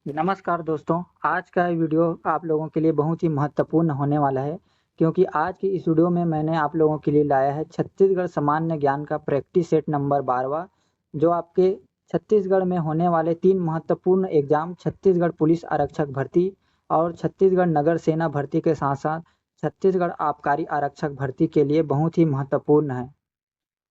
नमस्कार दोस्तों, आज का ये वीडियो आप लोगों के लिए बहुत ही महत्वपूर्ण होने वाला है, क्योंकि आज की इस वीडियो में मैंने आप लोगों के लिए लाया है छत्तीसगढ़ सामान्य ज्ञान का प्रैक्टिस सेट नंबर 12वां, जो आपके छत्तीसगढ़ में होने वाले 3 महत्वपूर्ण एग्ज़ाम छत्तीसगढ़ पुलिस आरक्षक भर्ती और छत्तीसगढ़ नगर सेना भर्ती के साथ-साथ छत्तीसगढ़ आबकारी आरक्षक भर्ती के लिए बहुत ही महत्वपूर्ण है।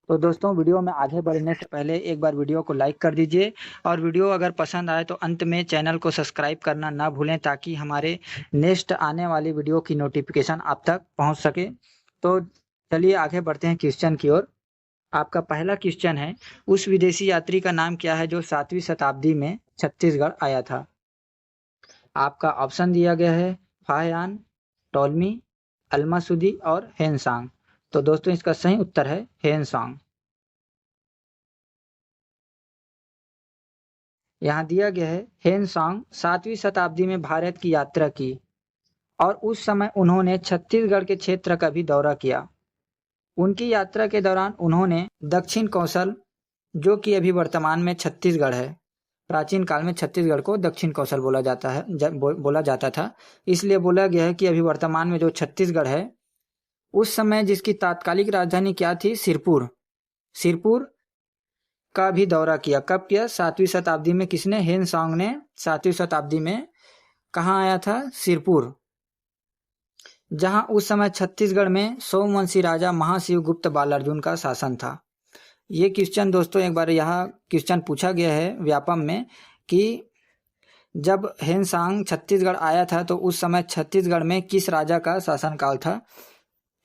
तो दोस्तों, वीडियो में आगे बढ़ने से पहले एक बार वीडियो को लाइक कर दीजिए और वीडियो अगर पसंद आए तो अंत में चैनल को सब्सक्राइब करना ना भूलें, ताकि हमारे नेक्स्ट आने वाली वीडियो की नोटिफिकेशन आप तक पहुंच सके। तो चलिए आगे बढ़ते हैं क्वेश्चन की ओर। आपका पहला क्वेश्चन है, उस विदेशी यात्री का नाम क्या है जो 7वीं शताब्दी में छत्तीसगढ़ आया था? आपका ऑप्शन दिया गया है फाहियान, टोलमी, अल्मासुदी और हेनसांग। तो दोस्तों, इसका सही उत्तर है हेनसांग। यहाँ दिया गया है हेनसांग 7वीं शताब्दी में भारत की यात्रा की और उस समय उन्होंने छत्तीसगढ़ के क्षेत्र का भी दौरा किया। उनकी यात्रा के दौरान उन्होंने दक्षिण कौशल, जो कि अभी वर्तमान में छत्तीसगढ़ है, प्राचीन काल में छत्तीसगढ़ को दक्षिण कौशल बोला जाता है, बोला जाता था, इसलिए बोला गया है कि अभी वर्तमान में जो छत्तीसगढ़ है, उस समय जिसकी तात्कालिक राजधानी क्या थी? सिरपुर। सिरपुर का भी दौरा किया। कब किया? 7वीं शताब्दी में। किसने? हेनसांग ने 7वीं शताब्दी में कहाँ आया था? सिरपुर, जहां उस समय छत्तीसगढ़ में सोमवंशी राजा महाशिवगुप्त बालार्जुन का शासन था। ये क्वेश्चन दोस्तों एक बार यहाँ क्वेश्चन पूछा गया है व्यापम में कि जब हेनसांग छत्तीसगढ़ आया था तो उस समय छत्तीसगढ़ में किस राजा का शासनकाल था?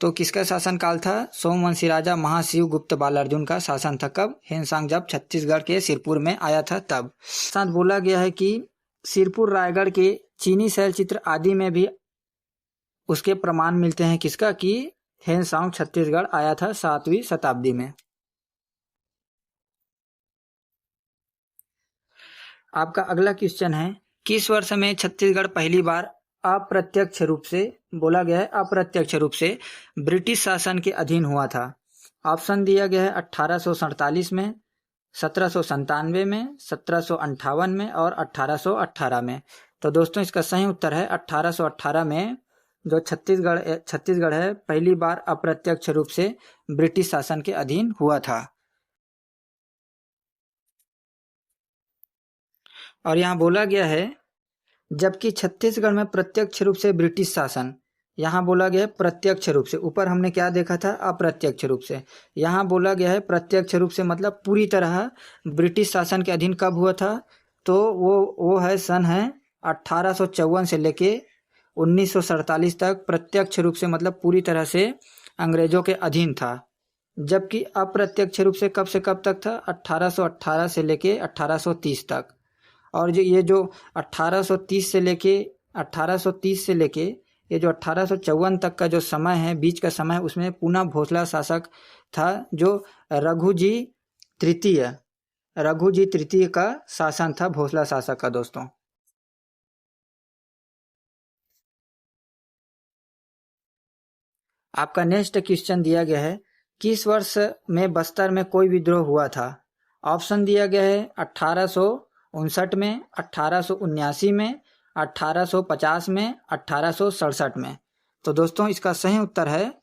तो किसका शासनकाल था? सोमवंशी राजा महाशिवगुप्त बालार्जुन का शासन था। कब? हेनसांग जब छत्तीसगढ़ के सिरपुर में आया था तब। साथ बोला गया है कि सिरपुर रायगढ़ के चीनी शैलचित्र आदि में भी उसके प्रमाण मिलते हैं। किसका? कि हेनसांग छत्तीसगढ़ आया था 7वीं शताब्दी में। आपका अगला क्वेश्चन है, किस वर्ष में छत्तीसगढ़ पहली बार अप्रत्यक्ष रूप से, बोला गया है अप्रत्यक्ष रूप से, ब्रिटिश शासन के अधीन हुआ था? ऑप्शन दिया गया है 1847 में, 1797 में, 1758 में और 1818 में। तो दोस्तों, इसका सही उत्तर है 1818 में जो छत्तीसगढ़ है पहली बार अप्रत्यक्ष रूप से ब्रिटिश शासन के अधीन हुआ था। और यहाँ बोला गया है, जबकि छत्तीसगढ़ में प्रत्यक्ष रूप से ब्रिटिश शासन, यहाँ बोला गया है प्रत्यक्ष रूप से। ऊपर हमने क्या देखा था? अप्रत्यक्ष रूप से। यहाँ बोला गया है प्रत्यक्ष रूप से, मतलब पूरी तरह ब्रिटिश शासन के अधीन कब हुआ था? तो वो है सन है 1854 से लेके 1947 तक प्रत्यक्ष रूप से, मतलब पूरी तरह से अंग्रेजों के अधीन था। जबकि अप्रत्यक्ष रूप से कब तक था? 1818 से लेके 1830 तक। और जो 1830 से लेके ये जो 1854 तक का जो समय है, बीच का समय, उसमें पुनः भोसला शासक था, जो रघु जी तृतीय का शासन था, भोसला शासक का। दोस्तों, आपका नेक्स्ट क्वेश्चन दिया गया है, किस वर्ष में बस्तर में कोई विद्रोह हुआ था? ऑप्शन दिया गया है 1859 में, 1879 में, 1850 में, 1867 में। तो दोस्तों, इसका सही उत्तर है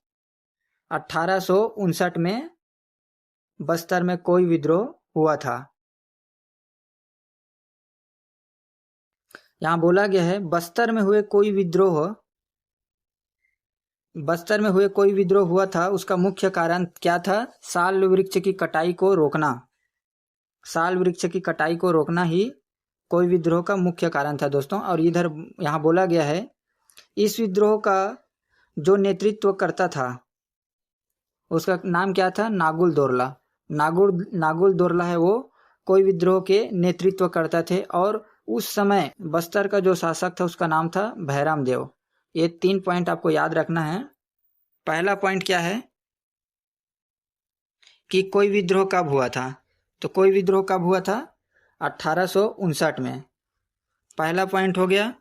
1859 में बस्तर में कोई विद्रोह हुआ था। यहाँ बोला गया है बस्तर में हुए कोई विद्रोह हुआ था, उसका मुख्य कारण क्या था? साल वृक्ष की कटाई को रोकना। साल वृक्ष की कटाई को रोकना ही कोई विद्रोह का मुख्य कारण था दोस्तों। और इधर यहाँ बोला गया है, इस विद्रोह का जो नेतृत्व करता था उसका नाम क्या था? नागुल दोरला। नागुल दोरला है वो कोई विद्रोह के नेतृत्व करता थे। और उस समय बस्तर का जो शासक था उसका नाम था भैरम देव। ये 3 पॉइंट आपको याद रखना है। पहला पॉइंट क्या है कि कोई विद्रोह कब हुआ था? तो कोई विद्रोह कब हुआ था? 1859 में। पहला पॉइंट हो गया।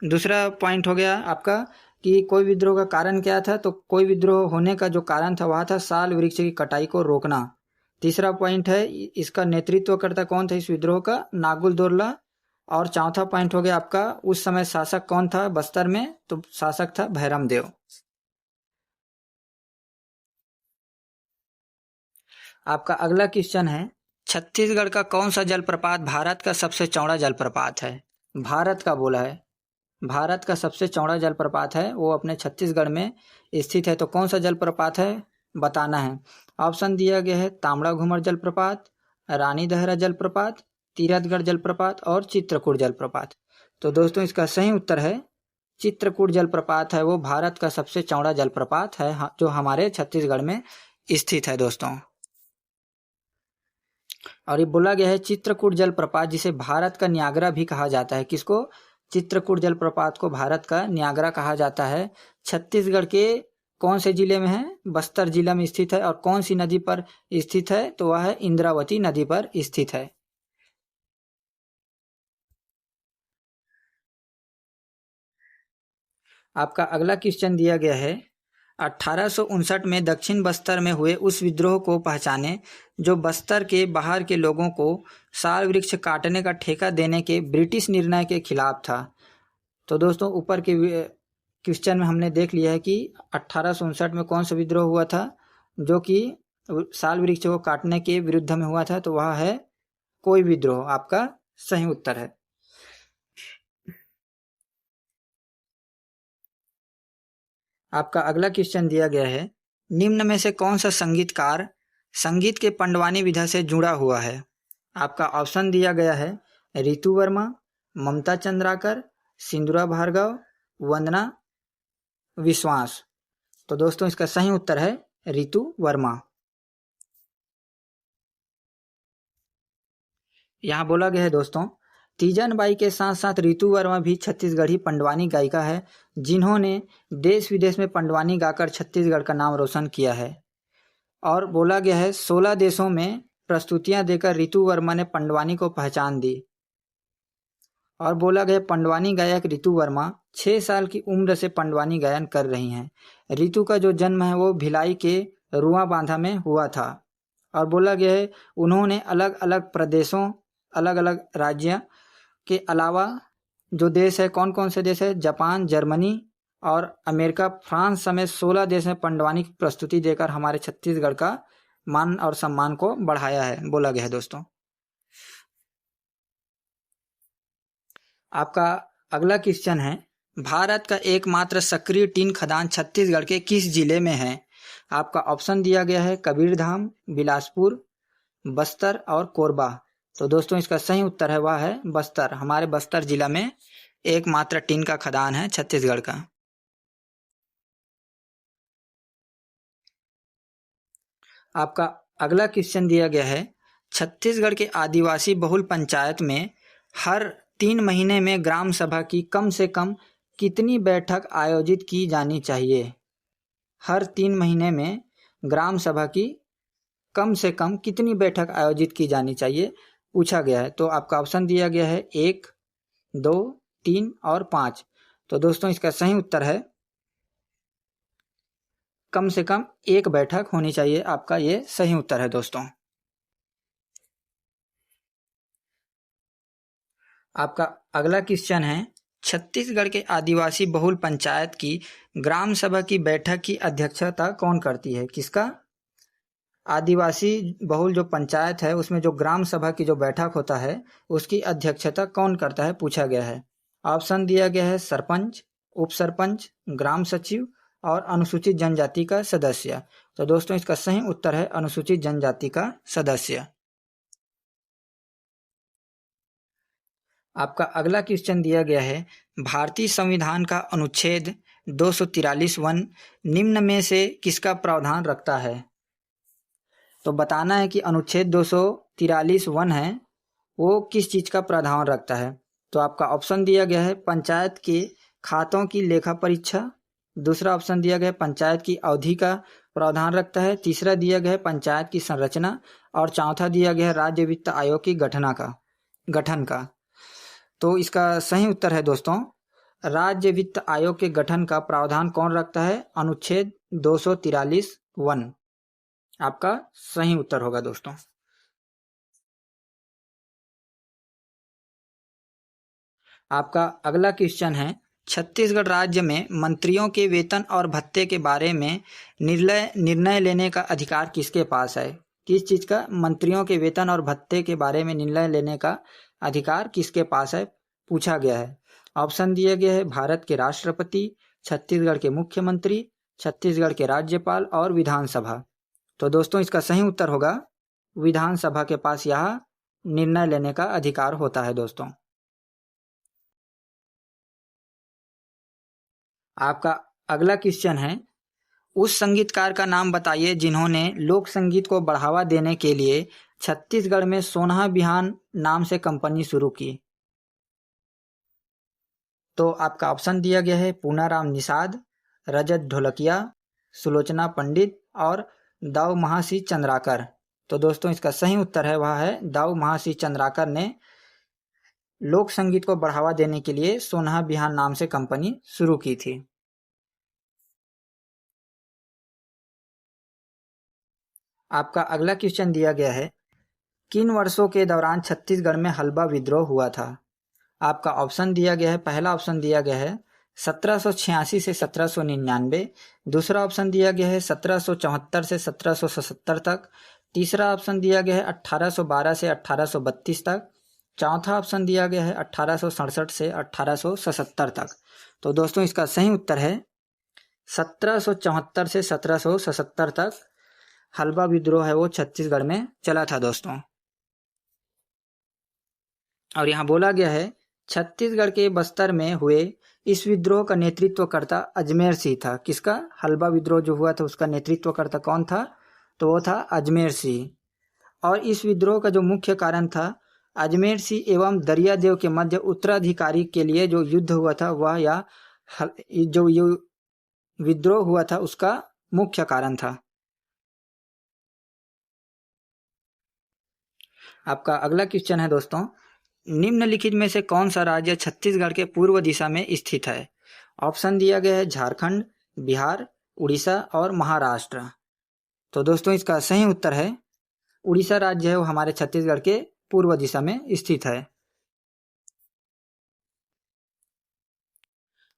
दूसरा पॉइंट हो गया आपका कि कोई विद्रोह का कारण क्या था? तो कोई विद्रोह होने का जो कारण था वह था साल वृक्ष की कटाई को रोकना। तीसरा पॉइंट है, इसका नेतृत्व करता कौन था इस विद्रोह का? नागुल दोरला। और चौथा पॉइंट हो गया आपका, उस समय शासक कौन था बस्तर में? तो शासक था भैरम देव। आपका अगला क्वेश्चन है, छत्तीसगढ़ का कौन सा जलप्रपात भारत का सबसे चौड़ा जलप्रपात है? भारत का बोला है, भारत का सबसे चौड़ा जलप्रपात है वो अपने छत्तीसगढ़ में स्थित है। तो कौन सा जलप्रपात है बताना है। ऑप्शन दिया गया है तांबड़ा घूमर जलप्रपात, रानी दहरा जलप्रपात, तीरथगढ़ जलप्रपात और चित्रकूट जलप्रपात। तो दोस्तों इसका सही उत्तर है चित्रकूट जलप्रपात है, वो भारत का सबसे चौड़ा जलप्रपात है जो हमारे छत्तीसगढ़ में स्थित है दोस्तों। और ये बोला गया है चित्रकूट जलप्रपात जिसे भारत का न्यागरा भी कहा जाता है। किसको? चित्रकूट जलप्रपात को भारत का न्यागरा कहा जाता है। छत्तीसगढ़ के कौन से जिले में है? बस्तर जिला में स्थित है। और कौन सी नदी पर स्थित है? तो वह है इंद्रावती नदी पर स्थित है। आपका अगला क्वेश्चन दिया गया है, 1859 में दक्षिण बस्तर में हुए उस विद्रोह को पहचाने जो बस्तर के बाहर के लोगों को साल वृक्ष काटने का ठेका देने के ब्रिटिश निर्णय के खिलाफ था। तो दोस्तों ऊपर के क्वेश्चन में हमने देख लिया है कि 1859 में कौन सा विद्रोह हुआ था जो कि साल वृक्ष को काटने के विरुद्ध में हुआ था। तो वह है कोई विद्रोह, आपका सही उत्तर है। आपका अगला क्वेश्चन दिया गया है, निम्न में से कौन सा संगीतकार संगीत के पंडवानी विधा से जुड़ा हुआ है? आपका ऑप्शन दिया गया है रितु वर्मा, ममता चंद्राकर, सिंधुरा भार्गव, वंदना विश्वास। तो दोस्तों इसका सही उत्तर है रितु वर्मा। यहाँ बोला गया है दोस्तों, तीजन बाई के साथ साथ रितु वर्मा भी छत्तीसगढ़ी पंडवानी गायिका है जिन्होंने देश विदेश में पंडवानी गाकर छत्तीसगढ़ का नाम रोशन किया है। और बोला गया है 16 देशों में प्रस्तुतियां देकर रितु वर्मा ने पंडवानी को पहचान दी। और बोला गया पंडवानी गायक रितु वर्मा 6 साल की उम्र से पंडवानी गायन कर रही हैं। रितु का जो जन्म है वो भिलाई के रुआ बांधा में हुआ था। और बोला गया है उन्होंने अलग अलग प्रदेशों, अलग अलग राज्य के अलावा जो देश है, कौन कौन से देश है? जापान, जर्मनी और अमेरिका, फ्रांस समेत 16 देश में पंडवानी की प्रस्तुति देकर हमारे छत्तीसगढ़ का मान और सम्मान को बढ़ाया है, बोला गया है दोस्तों। आपका अगला क्वेश्चन है, भारत का एकमात्र सक्रिय टीन खदान छत्तीसगढ़ के किस जिले में है? आपका ऑप्शन दिया गया है कबीरधाम, बिलासपुर, बस्तर और कोरबा। तो दोस्तों इसका सही उत्तर है वह है बस्तर। हमारे बस्तर जिला में एकमात्र टीन का खदान है छत्तीसगढ़ का। आपका अगला क्वेश्चन दिया गया है, छत्तीसगढ़ के आदिवासी बहुल पंचायत में हर 3 महीने में ग्राम सभा की कम से कम कितनी बैठक आयोजित की जानी चाहिए? हर 3 महीने में ग्राम सभा की कम से कम कितनी बैठक आयोजित की जानी चाहिए पूछा गया है। तो आपका ऑप्शन दिया गया है 1, 2, 3 और 5। तो दोस्तों इसका सही उत्तर है कम से कम 1 बैठक होनी चाहिए। आपका ये सही उत्तर है दोस्तों। आपका अगला क्वेश्चन है, छत्तीसगढ़ के आदिवासी बहुल पंचायत की ग्राम सभा की बैठक की अध्यक्षता कौन करती है? किसका? आदिवासी बहुल जो पंचायत है उसमें जो ग्राम सभा की जो बैठक होता है उसकी अध्यक्षता कौन करता है पूछा गया है। ऑप्शन दिया गया है सरपंच, उप सरपंच, ग्राम सचिव और अनुसूचित जनजाति का सदस्य। तो दोस्तों इसका सही उत्तर है अनुसूचित जनजाति का सदस्य। आपका अगला क्वेश्चन दिया गया है, भारतीय संविधान का अनुच्छेद 243(1) निम्न में से किसका प्रावधान रखता है? तो बताना है कि अनुच्छेद 243(1) है वो किस चीज का प्रावधान रखता है। तो आपका ऑप्शन दिया गया है पंचायत के खातों की लेखा परीक्षा, दूसरा ऑप्शन दिया गया है पंचायत की अवधि का प्रावधान रखता है, तीसरा दिया गया है पंचायत की संरचना और चौथा दिया गया है राज्य वित्त आयोग की गठन का। तो इसका सही उत्तर है दोस्तों राज्य वित्त आयोग के गठन का प्रावधान कौन रखता है? अनुच्छेद 243(1) आपका सही उत्तर होगा दोस्तों। आपका अगला क्वेश्चन है, छत्तीसगढ़ राज्य में मंत्रियों के वेतन और भत्ते के बारे में निर्णय लेने का अधिकार किसके पास है? किस चीज का? मंत्रियों के वेतन और भत्ते के बारे में निर्णय लेने का अधिकार किसके पास है, पूछा गया है। ऑप्शन दिए गए हैं, भारत के राष्ट्रपति, छत्तीसगढ़ के मुख्यमंत्री, छत्तीसगढ़ के राज्यपाल और विधानसभा। तो दोस्तों इसका सही उत्तर होगा विधानसभा के पास यह निर्णय लेने का अधिकार होता है। दोस्तों आपका अगला क्वेश्चन है, उस संगीतकार का नाम बताइए जिन्होंने लोक संगीत को बढ़ावा देने के लिए छत्तीसगढ़ में सोनहा बिहान नाम से कंपनी शुरू की। तो आपका ऑप्शन दिया गया है, पूनाराम निषाद, रजत ढोलकिया, सुलोचना पंडित और दाऊ महासी चंद्राकर। तो दोस्तों इसका सही उत्तर है वह है दाऊ महासी चंद्राकर ने लोक संगीत को बढ़ावा देने के लिए सोनहा बिहान नाम से कंपनी शुरू की थी। आपका अगला क्वेश्चन दिया गया है, किन वर्षों के दौरान छत्तीसगढ़ में हल्बा विद्रोह हुआ था? आपका ऑप्शन दिया गया है, पहला ऑप्शन दिया गया है 1786 से 1799, दूसरा ऑप्शन दिया गया है 1774 से 1777 तक, तीसरा ऑप्शन दिया गया है 1812 से 1832 तक, चौथा ऑप्शन दिया गया है 1867 से 1877 तक। तो दोस्तों इसका सही उत्तर है 1774 से 1777 तक हल्बा विद्रोह है वो छत्तीसगढ़ में चला था। दोस्तों और यहाँ बोला गया है, छत्तीसगढ़ के बस्तर में हुए इस विद्रोह का नेतृत्वकर्ता अजमेर सिंह था। किसका? हल्बा विद्रोह जो हुआ था उसका नेतृत्वकर्ता कौन था? तो वो था अजमेर सिंह। और इस विद्रोह का जो मुख्य कारण था, अजमेर सिंह एवं दरियादेव के मध्य उत्तराधिकारी के लिए जो युद्ध हुआ था वह या जो विद्रोह हुआ था उसका मुख्य कारण था। आपका अगला क्वेश्चन है दोस्तों, निम्नलिखित में से कौन सा राज्य छत्तीसगढ़ के पूर्व दिशा में स्थित है? ऑप्शन दिया गया है झारखंड, बिहार, उड़ीसा और महाराष्ट्र। तो दोस्तों इसका सही उत्तर है उड़ीसा राज्य है वो हमारे छत्तीसगढ़ के पूर्व दिशा में स्थित है।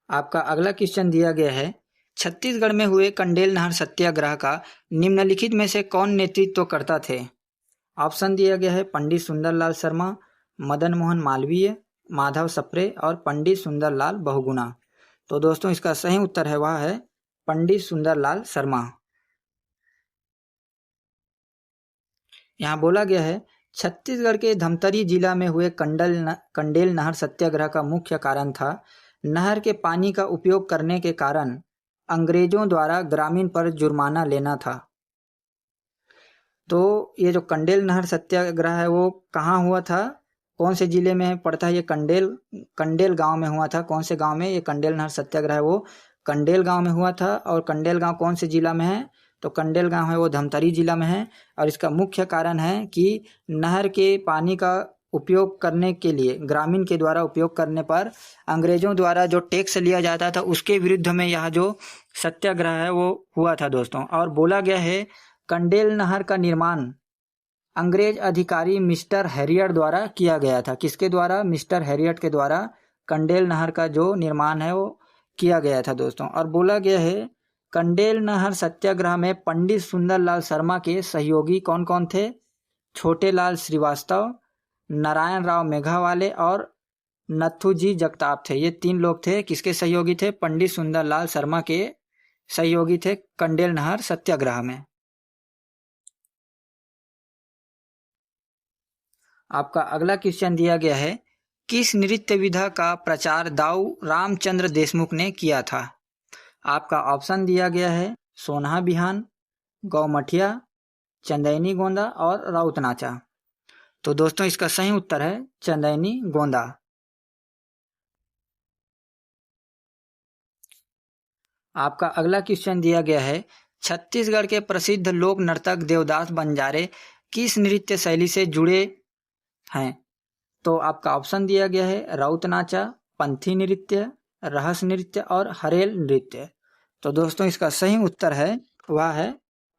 आपका अगला क्वेश्चन दिया गया है, छत्तीसगढ़ में हुए कंडेल नहर सत्याग्रह का निम्नलिखित में से कौन नेतृत्व करता थे? ऑप्शन दिया गया है, पंडित सुंदरलाल शर्मा, मदन मोहन मालवीय, माधव सप्रे और पंडित सुंदरलाल बहुगुणा। तो दोस्तों इसका सही उत्तर है वह है पंडित सुंदरलाल शर्मा। यहाँ बोला गया है, छत्तीसगढ़ के धमतरी जिला में हुए कंडेल नहर सत्याग्रह का मुख्य कारण था नहर के पानी का उपयोग करने के कारण अंग्रेजों द्वारा ग्रामीण पर जुर्माना लेना था। तो ये जो कंडेल नहर सत्याग्रह है वो कहाँ हुआ था, कौन से जिले में पड़ता है? ये कंडेल गांव में हुआ था। कौन से गांव में ये कंडेल नहर सत्याग्रह है वो कंडेल गांव में हुआ था। और कंडेल गांव कौन से जिला में है? तो कंडेल गांव है वो धमतरी जिला में है। और इसका मुख्य कारण है कि नहर के पानी का उपयोग करने के लिए ग्रामीण के द्वारा उपयोग करने पर अंग्रेजों द्वारा जो टैक्स लिया जाता था उसके विरुद्ध में यह जो सत्याग्रह है वो हुआ था। दोस्तों और बोला गया है, कंडेल नहर का निर्माण अंग्रेज अधिकारी मिस्टर हैरियट द्वारा किया गया था। किसके द्वारा? मिस्टर हैरियट के द्वारा कंडेल नहर का जो निर्माण है वो किया गया था। दोस्तों और बोला गया है, कंडेल नहर सत्याग्रह में पंडित सुंदरलाल शर्मा के सहयोगी कौन कौन थे? छोटेलाल श्रीवास्तव, नारायण राव मेघावाले और नथुजी जगताप थे। ये 3 लोग थे। किसके सहयोगी थे? पंडित सुंदरलाल शर्मा के सहयोगी थे कंडेल नहर सत्याग्रह में। आपका अगला क्वेश्चन दिया गया है, किस नृत्य विधा का प्रचार दाऊ रामचंद्र देशमुख ने किया था? आपका ऑप्शन दिया गया है, सोनहा बिहान, गौमठिया, चंदैनी गोंदा और राउत नाचा। तो दोस्तों इसका सही उत्तर है चंदैनी गोंदा। आपका अगला क्वेश्चन दिया गया है, छत्तीसगढ़ के प्रसिद्ध लोक नर्तक देवदास बंजारे किस नृत्य शैली से जुड़े हैं? तो आपका ऑप्शन दिया गया है, राउत नाचा, पंथी नृत्य, रहस नृत्य और हरेल नृत्य। तो दोस्तों इसका सही उत्तर है वह है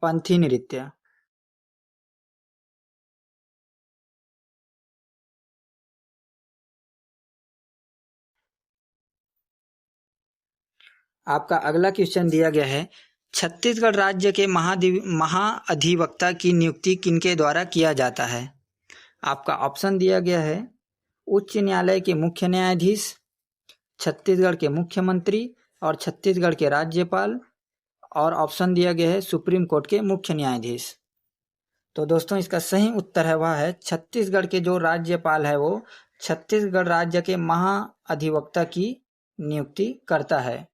पंथी नृत्य। आपका अगला क्वेश्चन दिया गया है, छत्तीसगढ़ राज्य के महाअधिवक्ता की नियुक्ति किनके द्वारा किया जाता है? आपका ऑप्शन दिया गया है, उच्च न्यायालय के मुख्य न्यायाधीश, छत्तीसगढ़ के मुख्यमंत्री और छत्तीसगढ़ के राज्यपाल, और ऑप्शन दिया गया है सुप्रीम कोर्ट के मुख्य न्यायाधीश। तो दोस्तों इसका सही उत्तर है वह है छत्तीसगढ़ के जो राज्यपाल है वो छत्तीसगढ़ राज्य के महाअधिवक्ता की नियुक्ति करता है।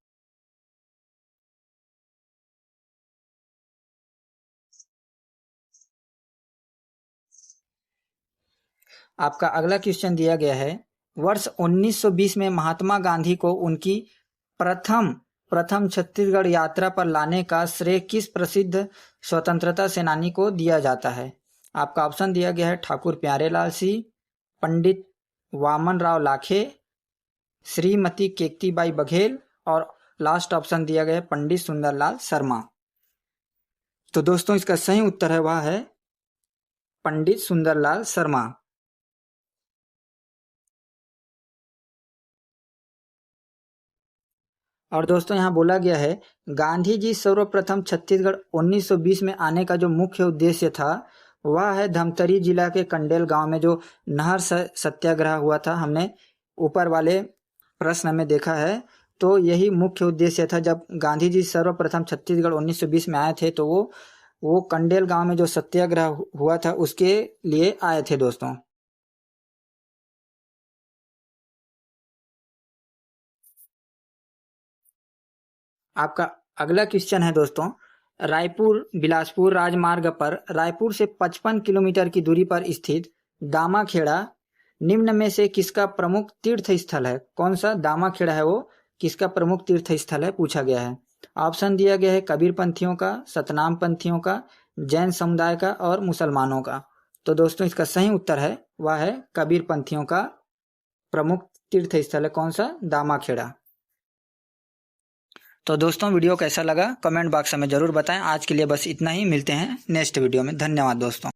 आपका अगला क्वेश्चन दिया गया है, वर्ष 1920 में महात्मा गांधी को उनकी प्रथम छत्तीसगढ़ यात्रा पर लाने का श्रेय किस प्रसिद्ध स्वतंत्रता सेनानी को दिया जाता है? आपका ऑप्शन दिया गया है ठाकुर प्यारेलाल सिंह, पंडित वामन राव लाखे, श्रीमती केकतीबाई बघेल, और लास्ट ऑप्शन दिया गया है पंडित सुंदरलाल शर्मा। तो दोस्तों इसका सही उत्तर है वह है पंडित सुंदरलाल शर्मा। और दोस्तों यहाँ बोला गया है, गांधी जी सर्वप्रथम छत्तीसगढ़ 1920 में आने का जो मुख्य उद्देश्य था वह है धमतरी जिला के कंडेल गांव में जो नहर सत्याग्रह हुआ था। हमने ऊपर वाले प्रश्न में देखा है, तो यही मुख्य उद्देश्य था। जब गांधी जी सर्वप्रथम छत्तीसगढ़ 1920 में आए थे तो वो कंडेल गांव में जो सत्याग्रह हुआ था उसके लिए आए थे दोस्तों। आपका अगला क्वेश्चन है दोस्तों, रायपुर बिलासपुर राजमार्ग पर रायपुर से 55 किलोमीटर की दूरी पर स्थित दामाखेड़ा निम्न में से किसका प्रमुख तीर्थ स्थल है? कौन सा दामाखेड़ा है वो किसका प्रमुख तीर्थ स्थल है पूछा गया है। ऑप्शन दिया गया है कबीर पंथियों का, सतनाम पंथियों का, जैन समुदाय का और मुसलमानों का। तो दोस्तों इसका सही उत्तर है वह है कबीर पंथियों का प्रमुख तीर्थ स्थल है कौन सा? दामाखेड़ा। तो दोस्तों वीडियो कैसा लगा कमेंट बॉक्स में ज़रूर बताएं। आज के लिए बस इतना ही, मिलते हैं नेक्स्ट वीडियो में। धन्यवाद दोस्तों।